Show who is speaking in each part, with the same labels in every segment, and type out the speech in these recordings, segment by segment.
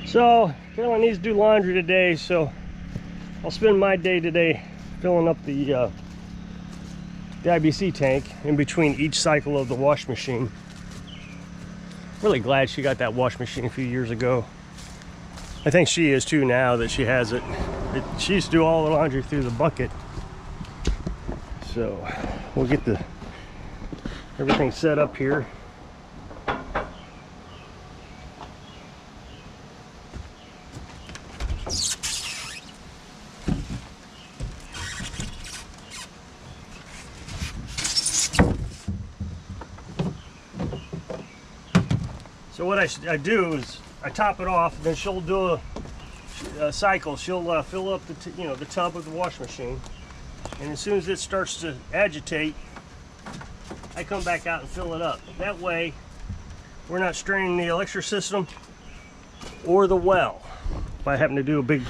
Speaker 1: So Carolyn needs to do laundry today, so I'll spend my day today filling up the IBC tank in between each cycle of the wash machine. Really glad she got that wash machine a few years ago. I think she is too now that she has it. She used to do all the laundry through the bucket. So we'll get everything set up here. So what I do is I top it off, and then she'll do a cycle. She'll fill up the tub of the wash machine, and as soon as it starts to agitate, I come back out and fill it up. That way, we're not straining the electric system or the well if I happen to do a big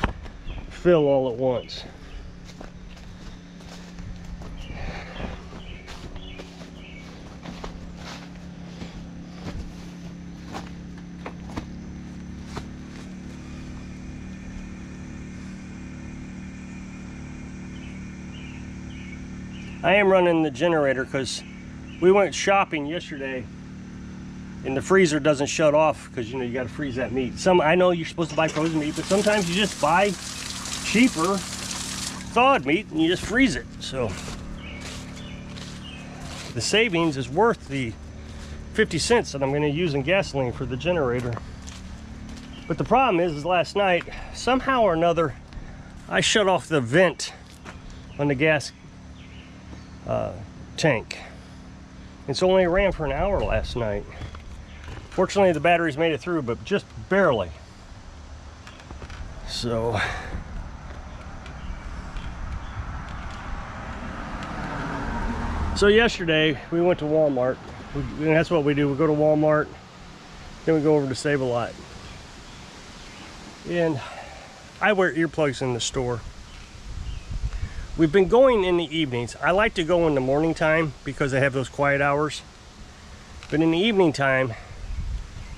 Speaker 1: fill all at once. I am running the generator because we went shopping yesterday and the freezer doesn't shut off because you got to freeze that meat. I know you're supposed to buy frozen meat, but sometimes you just buy cheaper thawed meat and you just freeze it. So the savings is worth the 50 cents that I'm going to use in gasoline for the generator. But the problem is last night, somehow or another, I shut off the vent on the gas tank. It's only ran for an hour last night. Fortunately, the batteries made it through, but just barely. So yesterday we went to Walmart. And that's what we do. We go to Walmart, then we go over to Save a Lot. And I wear earplugs in the store. We've been going in the evenings. I like to go in the morning time because I have those quiet hours. But in the evening time,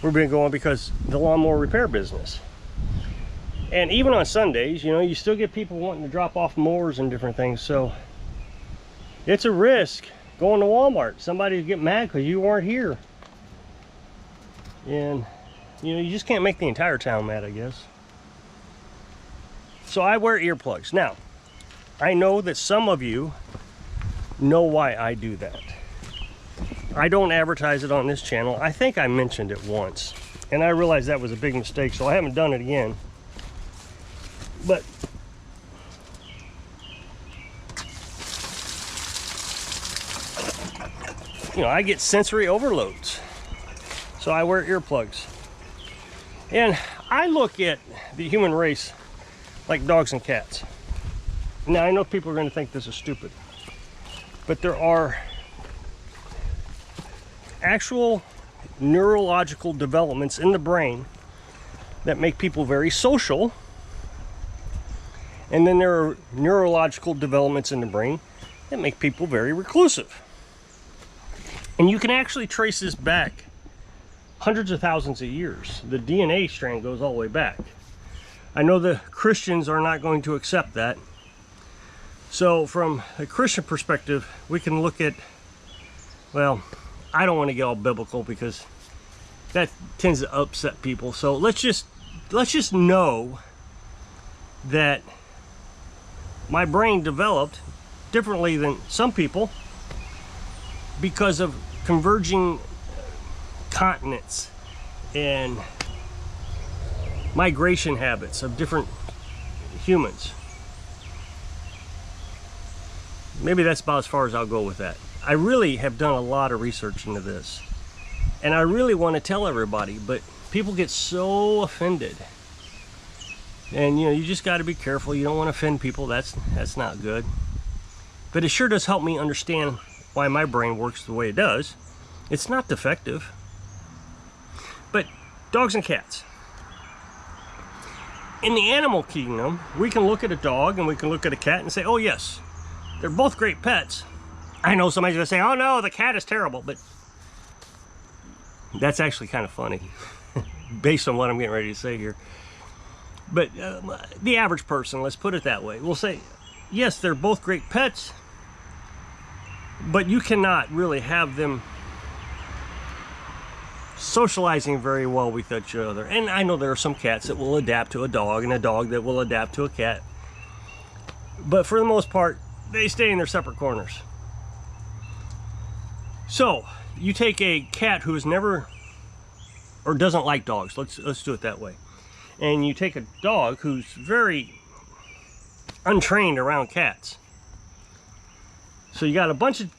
Speaker 1: we've been going because the lawnmower repair business. And even on Sundays, you still get people wanting to drop off mowers and different things. So it's a risk going to Walmart. Somebody will get mad because you weren't here. And you just can't make the entire town mad, I guess. So I wear earplugs. Now, I know that some of you know why I do that. I don't advertise it on this channel. I think I mentioned it once, and I realized that was a big mistake, so I haven't done it again. But I get sensory overloads, so I wear earplugs. And I look at the human race like dogs and cats. Now, I know people are going to think this is stupid, but there are actual neurological developments in the brain that make people very social, and then there are neurological developments in the brain that make people very reclusive. And you can actually trace this back hundreds of thousands of years. The DNA strand goes all the way back. I know the Christians are not going to accept that. So from a Christian perspective, we can look at, well, I don't want to get all biblical because that tends to upset people. So let's just know that my brain developed differently than some people because of converging continents and migration habits of different humans. Maybe that's about as far as I'll go with that. I really have done a lot of research into this, and I really want to tell everybody, but people get so offended. And you just got to be careful. You don't want to offend people. That's not good. But it sure does help me understand why my brain works the way it does. It's not defective. But dogs and cats. In the animal kingdom, we can look at a dog and we can look at a cat and say, oh yes, they're both great pets. I know somebody's gonna say, oh no, the cat is terrible, but that's actually kind of funny based on what I'm getting ready to say here. But the average person, let's put it that way, will say, yes, they're both great pets, but you cannot really have them socializing very well with each other. And I know there are some cats that will adapt to a dog and a dog that will adapt to a cat. But for the most part, they stay in their separate corners. So, you take a cat who has never, or doesn't like dogs, let's do it that way. And you take a dog who's very untrained around cats. So you got a bunch of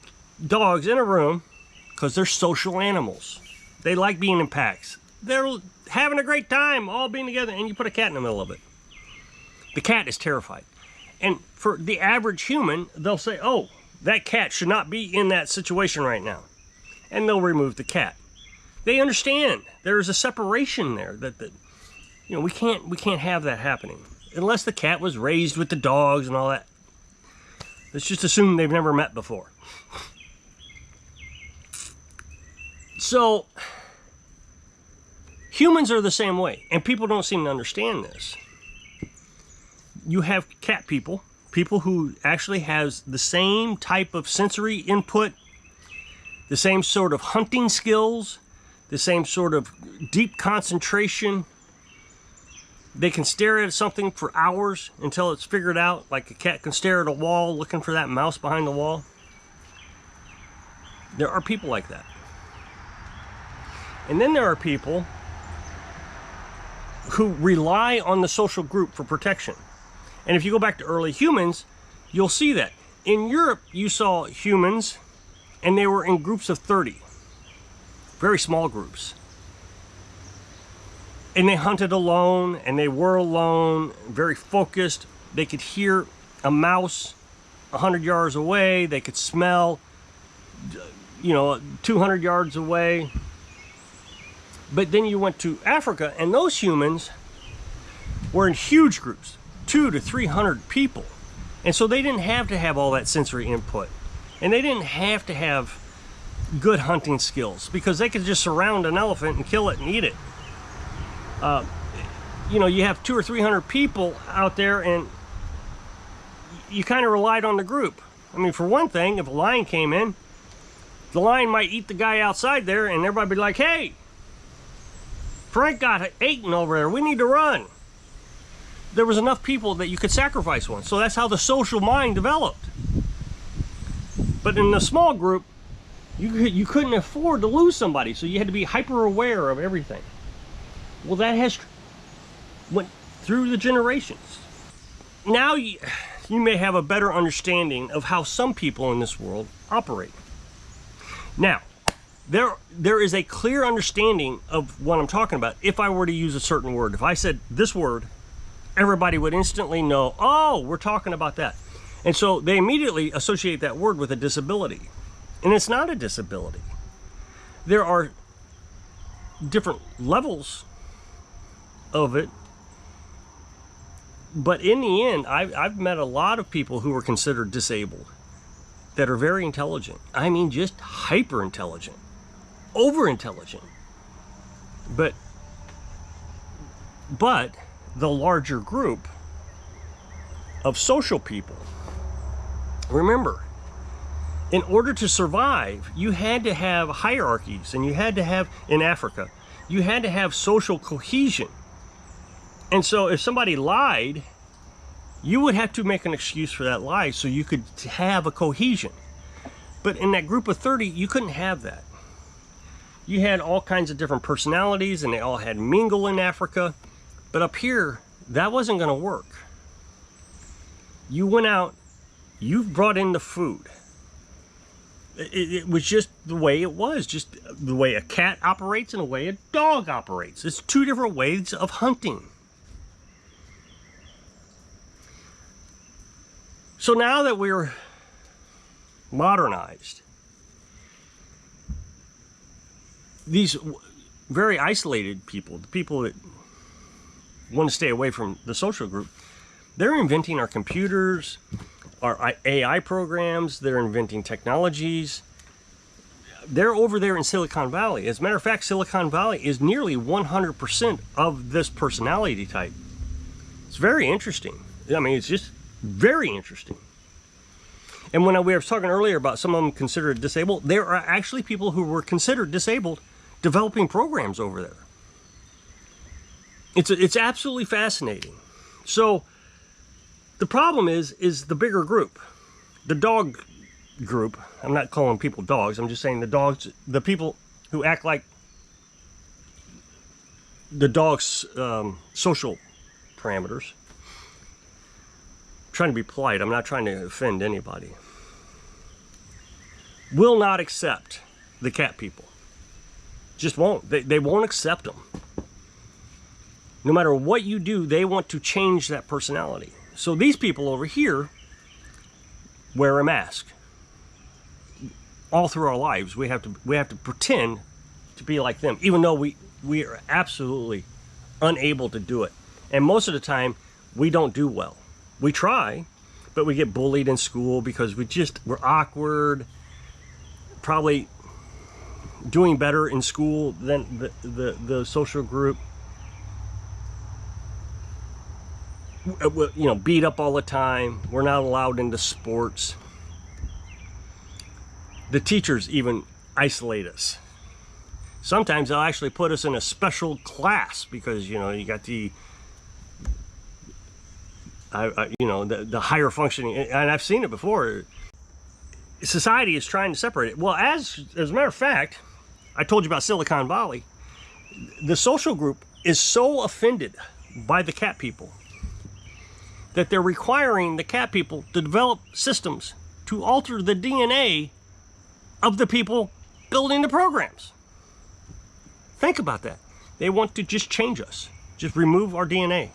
Speaker 1: dogs in a room because they're social animals. They like being in packs. They're having a great time all being together, and you put a cat in the middle of it. The cat is terrified. And for the average human, they'll say, oh, that cat should not be in that situation right now. And they'll remove the cat. They understand there's a separation there that you know, we can't have that happening unless the cat was raised with the dogs and all that. Let's just assume they've never met before. So humans are the same way, and people don't seem to understand this. You have cat people who actually has the same type of sensory input, the same sort of hunting skills, the same sort of deep concentration. They can stare at something for hours until it's figured out, like a cat can stare at a wall looking for that mouse behind the wall. There are people like that. And then there are people who rely on the social group for protection. And if you go back to early humans, you'll see that. In Europe, you saw humans, and they were in groups of 30. Very small groups. And they hunted alone, and they were alone, very focused. They could hear a mouse 100 yards away. They could smell, 200 yards away. But then you went to Africa, and those humans were in huge groups, 200 to 300 people. And so they didn't have to have all that sensory input. And they didn't have to have good hunting skills, because they could just surround an elephant and kill it and eat it. You have 200 or 300 people out there, and you kind of relied on the group. I mean, for one thing, if a lion came in, the lion might eat the guy outside there, and everybody would be like, hey, Frank got eaten over there, we need to run. There was enough people that you could sacrifice one. So that's how the social mind developed. But in the small group, you couldn't afford to lose somebody, so you had to be hyper aware of everything. Well, that has went through the generations. Now you may have a better understanding of how some people in this world operate. Now, there is a clear understanding of what I'm talking about. If I were to use a certain word, if I said this word, everybody would instantly know, oh, we're talking about that. And so they immediately associate that word with a disability. And it's not a disability. There are different levels of it. But in the end, I've met a lot of people who are considered disabled that are very intelligent. I mean, just hyper intelligent, over intelligent. But the larger group of social people, remember, in order to survive, you had to have hierarchies, and you had to have, in Africa, you had to have social cohesion. And so if somebody lied, you would have to make an excuse for that lie so you could have a cohesion. But in that group of 30, you couldn't have that. You had all kinds of different personalities, and they all had mingle in Africa. But up here, that wasn't going to work. You went out, you brought in the food. It was just the way it was, just the way a cat operates and the way a dog operates. It's two different ways of hunting. So now that we're modernized, these very isolated people, the people that want to stay away from the social group, they're inventing our computers, our AI programs, they're inventing technologies. They're over there in Silicon Valley. As a matter of fact, Silicon Valley is nearly 100% of this personality type. It's very interesting. I mean, it's just very interesting. And when we were talking earlier about some of them considered disabled, there are actually people who were considered disabled developing programs over there. It's absolutely fascinating. So the problem is the bigger group, the dog group. I'm not calling people dogs. I'm just saying the dogs, the people who act like the dog's social parameters. I'm trying to be polite. I'm not trying to offend anybody. Will not accept the cat people. Just won't. They won't accept them. No matter what you do, they want to change that personality. So these people over here wear a mask. All through our lives, we have to pretend to be like them, even though we are absolutely unable to do it. And most of the time, we don't do well. We try, but we get bullied in school because we're awkward. Probably doing better in school than the social group. You know, beat up all the time. We're not allowed into sports. The teachers even isolate us. Sometimes they'll actually put us in a special class because, you know, you got the higher functioning, and I've seen it before. Society is trying to separate it. Well, as a matter of fact, I told you about Silicon Valley. The social group is so offended by the cat people that they're requiring the cat people to develop systems to alter the DNA of the people building the programs. Think about that. They want to just change us. Just remove our DNA.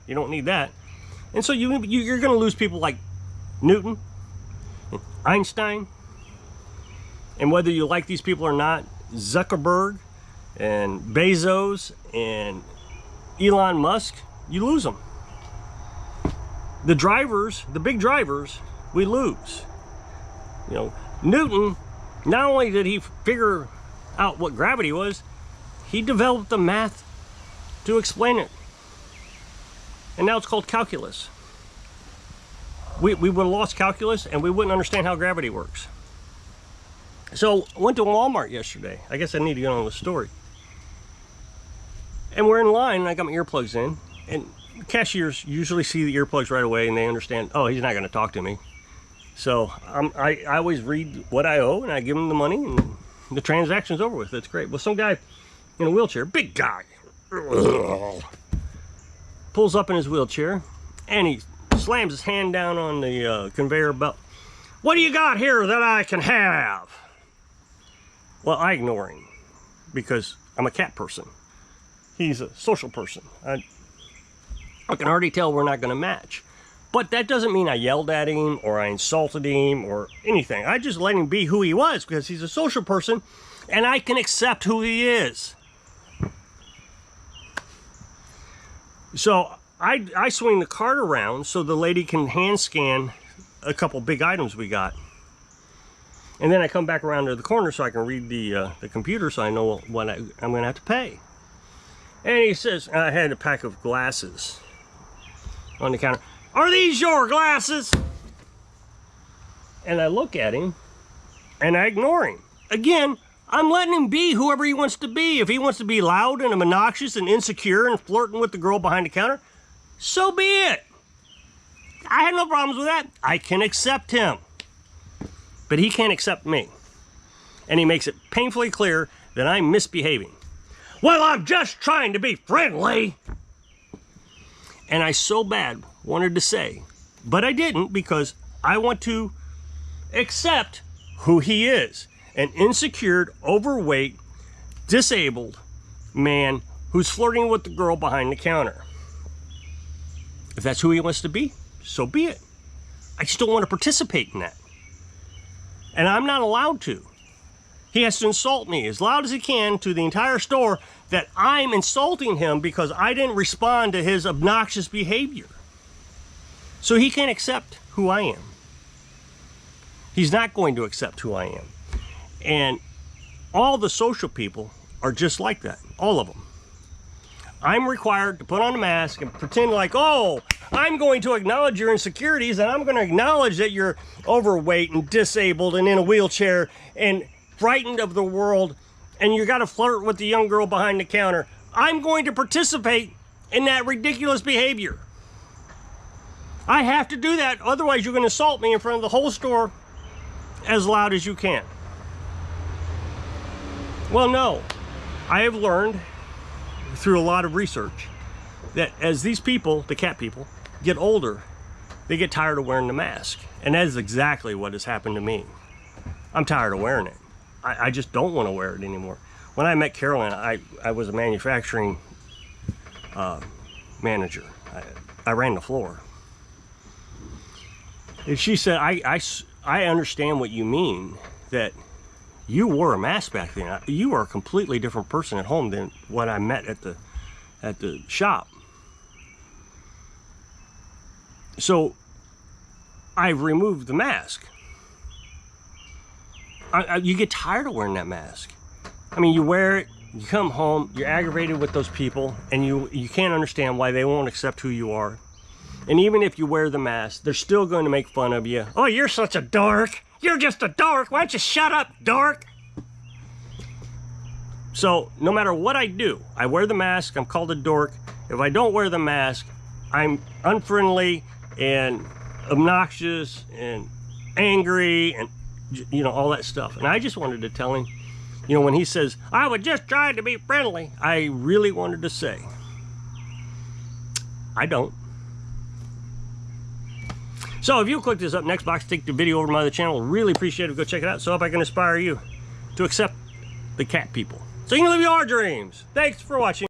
Speaker 1: You don't need that. And so you're going to lose people like Newton, Einstein, and whether you like these people or not, Zuckerberg and Bezos and Elon Musk, you lose them. The drivers, the big drivers, we lose. You know, Newton, not only did he figure out what gravity was, he developed the math to explain it. And now it's called calculus. We would have lost calculus and we wouldn't understand how gravity works. So I went to Walmart yesterday. I guess I need to get on with the story. And we're in line and I got my earplugs in, and cashiers usually see the earplugs right away and they understand, oh, he's not going to talk to me. So I always read what I owe and I give him the money and the transaction's over with. It's great. Well, some guy in a wheelchair, big guy, pulls up in his wheelchair and he slams his hand down on the conveyor belt. What do you got here that I can have? Well, I ignore him because I'm a cat person. He's a social person. I can already tell we're not going to match. But that doesn't mean I yelled at him or I insulted him or anything. I just let him be who he was because he's a social person and I can accept who he is. So I swing the cart around so the lady can hand scan a couple big items we got. And then I come back around to the corner so I can read the computer so I know what I'm going to have to pay. And he says, I had a pack of glasses on the counter. Are these your glasses? And I look at him and I ignore him. Again, I'm letting him be whoever he wants to be. If he wants to be loud and obnoxious and insecure and flirting with the girl behind the counter, so be it. I have no problems with that. I can accept him. But he can't accept me. And he makes it painfully clear that I'm misbehaving. Well, I'm just trying to be friendly. And I so bad wanted to say, but I didn't because I want to accept who he is. An insecure, overweight, disabled man who's flirting with the girl behind the counter. If that's who he wants to be, so be it. I just don't want to participate in that. And I'm not allowed to. He has to insult me as loud as he can to the entire store that I'm insulting him because I didn't respond to his obnoxious behavior. So he can't accept who I am. He's not going to accept who I am. And all the social people are just like that. All of them. I'm required to put on a mask and pretend like, oh, I'm going to acknowledge your insecurities, and I'm going to acknowledge that you're overweight and disabled and in a wheelchair and frightened of the world, and you got to flirt with the young girl behind the counter. I'm going to participate in that ridiculous behavior. I have to do that, otherwise you're going to assault me in front of the whole store as loud as you can. Well, no. I have learned through a lot of research that as these people, the cat people, get older, they get tired of wearing the mask. And that is exactly what has happened to me. I'm tired of wearing it. I just don't want to wear it anymore. When I met Carolyn, I was a manufacturing manager. I ran the floor. And she said, I understand what you mean, that you wore a mask back then. You are a completely different person at home than what I met at the shop. So I've removed the mask. You get tired of wearing that mask. I mean, you wear it, you come home, you're aggravated with those people, and you can't understand why they won't accept who you are. And even if you wear the mask, they're still going to make fun of you. Oh, you're such a dork. You're just a dork. Why don't you shut up, dork? So no matter what I do, I wear the mask, I'm called a dork. If I don't wear the mask, I'm unfriendly and obnoxious and angry and, you know, all that stuff. And I just wanted to tell him, you know, when he says, I was just trying to be friendly, I really wanted to say, I don't. So if you click this up next box, take the video over to my other channel, really appreciate it. Go check it out. So I hope I can inspire you to accept the cat people, so you can live your dreams. Thanks for watching.